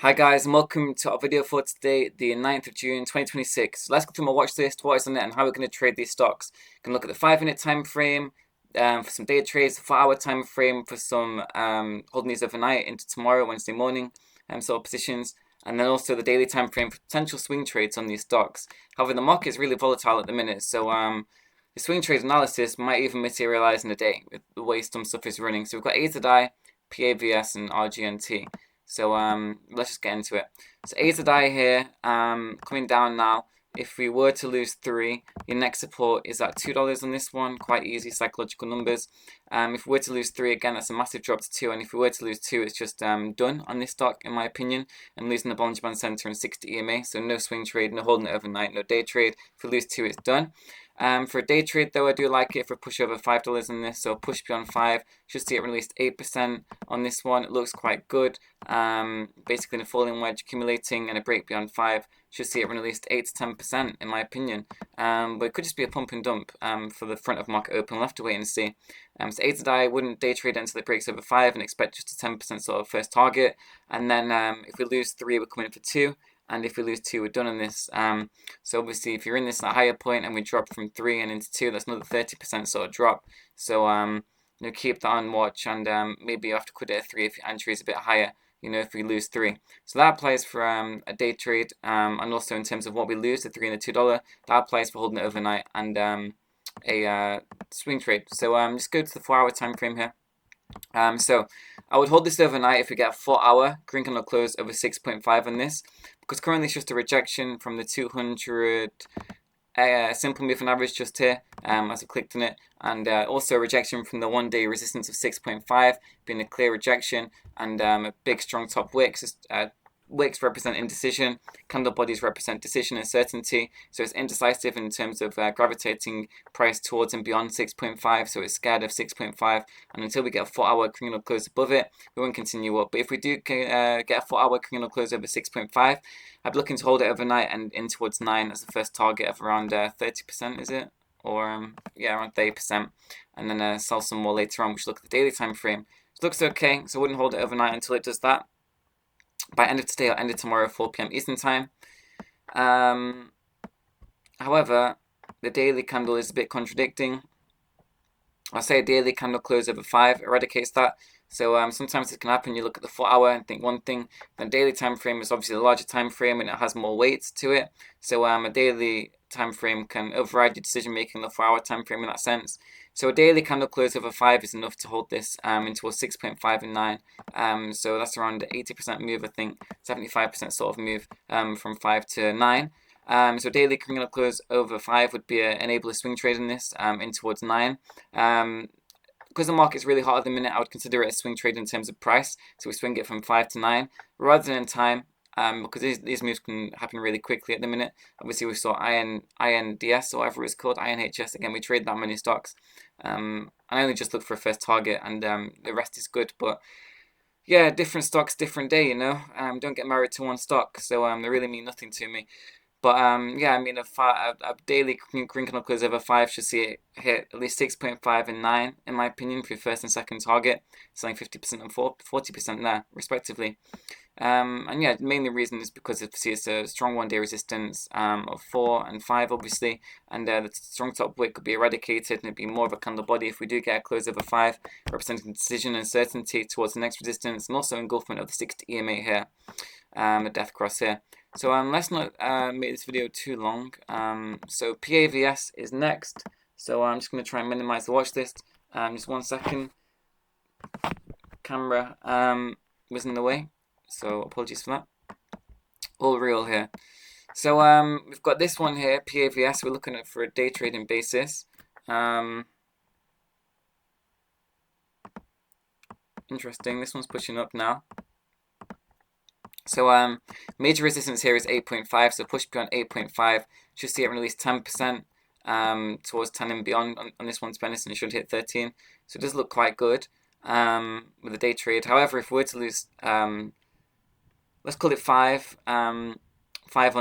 Hi guys, and welcome to our video for today, the 9th of June 2026. So let's go through my watch list, what is on it, and how we're going to trade these stocks. You can look at the 5-minute time frame for some day trades, the 4-hour time frame for some holding these overnight into tomorrow, Wednesday morning, sort of positions, and then also the daily time frame for potential swing trades on these stocks. However, the market is really volatile at the minute, so the swing trade analysis might even materialize in a day with the way some stuff is running. So we've got AZI, PAVS, and RGNT. So let's just get into it. So AZI here, coming down now. If we were to lose 3, your next support is at $2 on this one. Quite easy psychological numbers. If we were to lose 3 again, that's a massive drop to 2. And if we were to lose 2, it's just done on this stock, in my opinion. I'm losing the Bollinger Band Center and 60 EMA. So no swing trade, no holding it overnight, no day trade. If we lose 2, it's done. For a day trade though, I do like it if we push over $5 on this, so push beyond 5, should see it released 8% on this one. It looks quite good. Basically in a falling wedge accumulating and a break beyond 5, should see it released 8 to 10% in my opinion. But it could just be a pump and dump for the front of market open. We'll have to wait and see. So AZI wouldn't day trade until it breaks over 5 and expect just a 10% sort of first target. And then if we lose 3, we're coming in for 2. And if we lose 2, we're done on this. So obviously, if you're in this at a higher point and we drop from 3 and into 2, that's another 30% sort of drop. So keep that on watch, and maybe you have to quit it at 3 if your entry is a bit higher. If we lose 3. So that applies for a day trade, and also in terms of what we lose, the 3 and the $2, that applies for holding it overnight and a swing trade. So just go to the 4-hour time frame here. So I would hold this overnight if we get a 4-hour green candle close over 6.5 on this, because currently it's just a rejection from the 200 simple moving average just here as I clicked on it, and also a rejection from the 1-day resistance of 6.5 being a clear rejection, and a big strong top wicks. Wicks represent indecision, candle bodies represent decision and certainty, so it's indecisive in terms of gravitating price towards and beyond 6.5, so it's scared of 6.5, and until we get a 4-hour candle close above it, we won't continue up. But if we do get a 4-hour candle close over 6.5, I'd be looking to hold it overnight and in towards 9 as the first target of around 30%, is it? Or yeah, around 30%, and then sell some more later on, which look at the daily time frame. It looks okay, so I wouldn't hold it overnight until it does that. By end of today or end of tomorrow, 4 p.m. Eastern time. However, the daily candle is a bit contradicting. I'll say a daily candle close over 5 eradicates that. So sometimes it can happen. You look at the 4-hour and think one thing. Then daily time frame is obviously the larger time frame and it has more weight to it. So a daily time frame can override your decision making in the 4-hour time frame in that sense. So a daily candle close over 5 is enough to hold this into a 6.5 and 9. So that's around 80% move, I think, 75% sort of move from 5 to 9. So daily candle close over 5 would be enable a swing trade in this in towards 9. Because the market's really hot at the minute, I would consider it a swing trade in terms of price. So we swing it from 5 to 9 rather than in time. Because these moves can happen really quickly at the minute. Obviously, we saw INDS or whatever it's called, INHS. Again, we trade that many stocks. I only just look for a first target, and the rest is good. But yeah, different stocks, different day. Don't get married to one stock. So they really mean nothing to me. But yeah, I mean, a daily green candle close over 5 should see it hit at least 6.5 and 9, in my opinion, for your first and second target, selling 50% and 40% there, respectively. And yeah, the main reason is because it's a strong 1-day resistance of 4 and 5, obviously, and the strong top wick could be eradicated, and it'd be more of a candle body if we do get a close over 5, representing decision and certainty towards the next resistance, and also engulfment of the 60 EMA here, a death cross here. So let's not make this video too long. So PAVS is next. So I'm just going to try and minimize the watch list. Just 1 second. Camera was in the way, so apologies for that. All real here. So we've got this one here, PAVS. We're looking at for a day trading basis. Interesting. This one's pushing up now. So major resistance here is 8.5, so push beyond 8.5, should see it release 10% towards 10 and beyond on this one's benefit, and it should hit 13. So it does look quite good with a day trade. However, if we were to lose, let's call it 5 on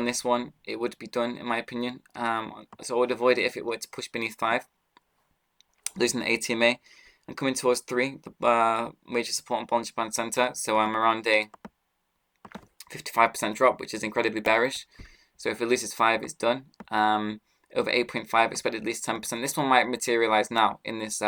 this one, it would be done in my opinion. So I would avoid it if it were to push beneath 5, losing the ATMA, and coming towards 3, the major support on Bollinger Band Center. So I'm around a 55% drop, which is incredibly bearish. So if it loses 5, it's done. Over 8.5, expected at least 10%. This one might materialize now in this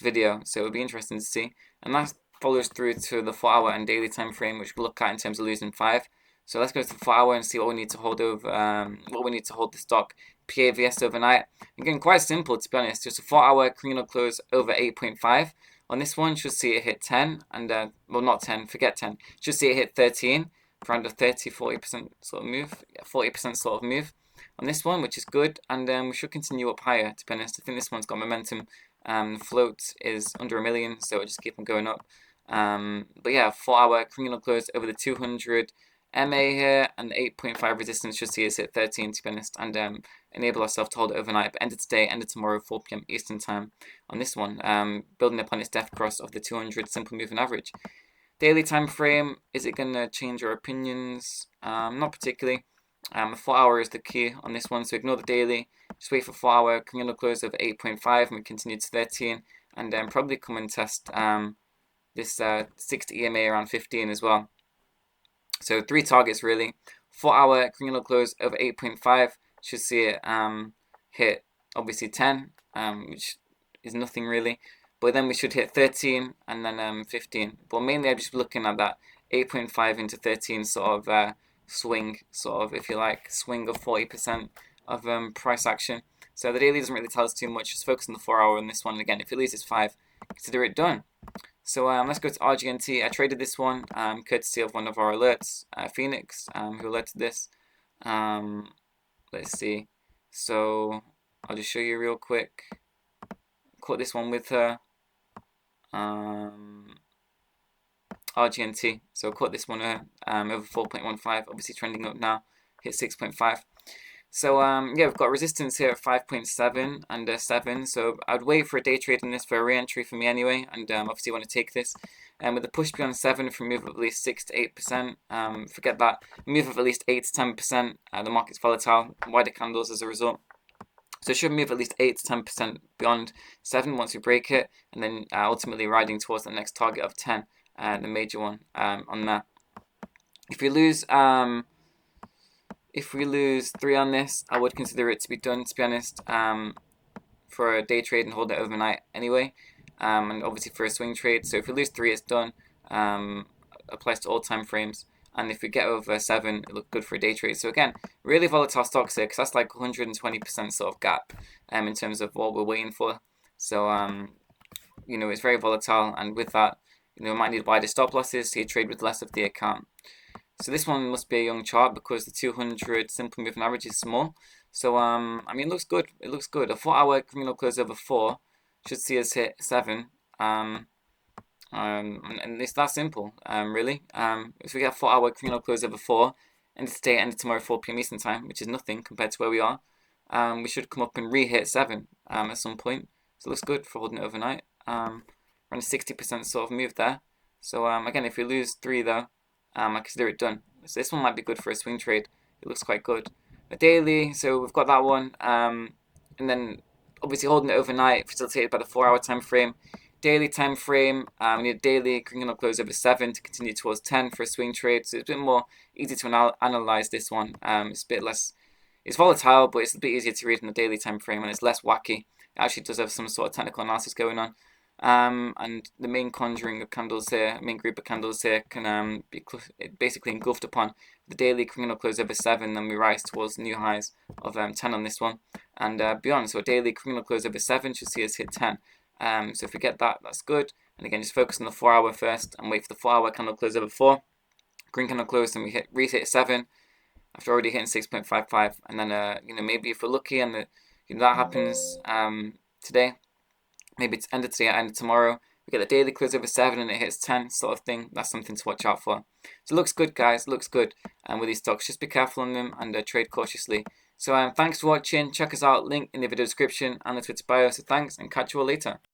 video, so it'll be interesting to see. And that follows through to the 4-hour and daily time frame, which we'll look at in terms of losing 5. So let's go to the 4-hour and see what we need to hold over, what we need to hold the stock PAVS overnight. Again, quite simple to be honest. Just a 4-hour criminal close over 8.5. On this one, should see it hit 10, and well, not 10, forget 10. Should see it hit 13 for around a 30-40% sort of move, 40% sort of move on this one, which is good, and we should continue up higher. To be honest, I think this one's got momentum. Float is under 1 million, so it'll just keep on going up. But yeah, 4-hour criminal close over the 200 MA here, and 8.5 resistance should see us hit 13, to be honest, and enable ourselves to hold it overnight. But end of today, end of tomorrow, 4 PM Eastern time on this one, building upon its death cross of the 200 simple moving average. Daily time frame, is it going to change our opinions? Not particularly. 4-hour is the key on this one, so ignore the daily. Just wait for 4-hour criminal close of 8.5, and we continue to 13, and probably come and test this 60 EMA around 15 as well. So 3 targets really. 4-hour criminal close of 8.5, should see it hit obviously 10, which is nothing really. But then we should hit 13 and then 15. But mainly I'm just looking at that 8.5 into 13 sort of swing, sort of, if you like, swing of 40% of price action. So the daily doesn't really tell us too much. Just focus on the 4-hour on this one. Again, if it loses 5, consider it done. So let's go to RGNT. I traded this one courtesy of one of our alerts, Phoenix, who alerted this. Let's see. So I'll just show you real quick. Caught this one with her. RGNT. So caught this one over 4.15. Obviously trending up now. Hit 6.5. So yeah, we've got resistance here at 5.7 and 7. So I'd wait for a day trade on this for a re-entry for me anyway, and obviously want to take this. And with the push beyond 7 for a move of at least 6 to 8%, forget that. Move of at least 8 to 10%. The market's volatile. Wider candles as a result. So it should move at least 8 to 10% beyond 7 once we break it, and then ultimately riding towards the next target of 10, the major one on that. If we lose 3 on this, I would consider it to be done, to be honest, for a day trade and hold it overnight anyway, and obviously for a swing trade. So if we lose 3, it's done. Applies to all time frames. And if we get over 7, it looks good for a day trade. So again, really volatile stocks here, because that's like 120% sort of gap in terms of what we're waiting for. So you know, it's very volatile, and with that, you know, we might need wider stop losses, so you trade with less of the account. So this one must be a young chart because the 200 simple moving average is small. So I mean, it looks good. It looks good. A 4-hour criminal close over 4 should see us hit 7. And it's that simple, really. If we get a 4-hour criminal close over 4, end of today, end of tomorrow, 4 PM Eastern time, which is nothing compared to where we are, we should come up and re-hit 7 at some point. So it looks good for holding it overnight. Around a 60% sort of move there. So again, if we lose 3 though, I consider it done. So this one might be good for a swing trade. It looks quite good. A daily, so we've got that one, and then obviously holding it overnight, facilitated by the 4-hour time frame. Daily time frame, we need a daily criminal close over 7 to continue towards 10 for a swing trade. So it's a bit more easy to analyze this one. It's a bit less, it's volatile, but it's a bit easier to read in the daily time frame, and it's less wacky. It actually does have some sort of technical analysis going on. And the main conjuring of candles here, main group of candles here, can be basically engulfed upon the daily criminal close over 7. Then we rise towards new highs of 10 on this one, and beyond. So a daily criminal close over 7 should see us hit 10. So if we get that, that's good. And again, just focus on the 4-hour first and wait for the 4-hour candle close over 4. Green candle close, and we reset 7 after already hitting 6.55. And then you know, maybe if we're lucky and that happens today, maybe it's end of today, end of tomorrow, we get the daily close over 7 and it hits 10 sort of thing. That's something to watch out for. So it looks good, guys. It looks good. And with these stocks, just be careful on them and trade cautiously. So thanks for watching. Check us out. Link in the video description and the Twitter bio. So thanks, and catch you all later.